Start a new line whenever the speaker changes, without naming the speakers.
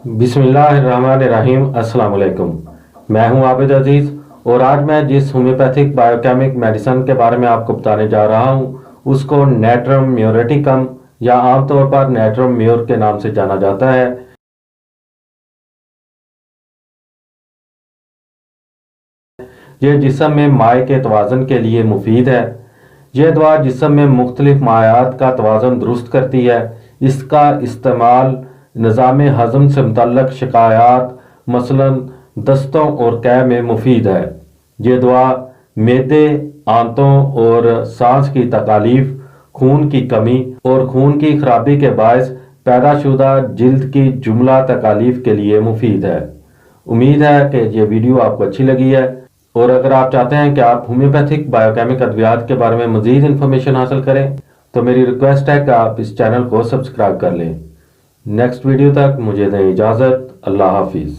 बिस्मिल्लाहिर्रहमानिर्रहीम। अस्सलाम वालेकुम। मैं हूं आबिद अजीज़ और आज मैं जिस होम्योपैथिक बायोकेमिक मेडिसिन के बारे में आपको बताने जा रहा हूं उसको नेट्रम म्यूरेटिकम या आमतौर पर नेट्रम म्यूर के नाम से जाना जाता है। यह जिस्म में माए के तवाज़ुन के लिए मुफीद है। यह दवा जिस्म में मुख्तलिफ मायात का तवाज़ुन दुरुस्त करती है। इसका इस्तेमाल निज़ाम हज़म से मुतल्लक़ शिकायात मसलन दस्तों और कै में मुफीद है। ये दवा मैदे, आंतों और सांस की तकालीफ, खून की कमी और खून की खराबी के बायस पैदाशुदा जिल्द की जुमला तकालीफ के लिए मुफीद है। उम्मीद है कि ये वीडियो आपको अच्छी लगी है और अगर आप चाहते हैं कि आप होम्योपैथिक बायोकेमिक अद्वियात के बारे में मज़ीद इन्फॉर्मेशन हासिल करें तो मेरी रिक्वेस्ट है कि आप इस चैनल को सब्सक्राइब कर लें। नेक्स्ट वीडियो तक मुझे दें इजाज़त। अल्लाह हाफिज़।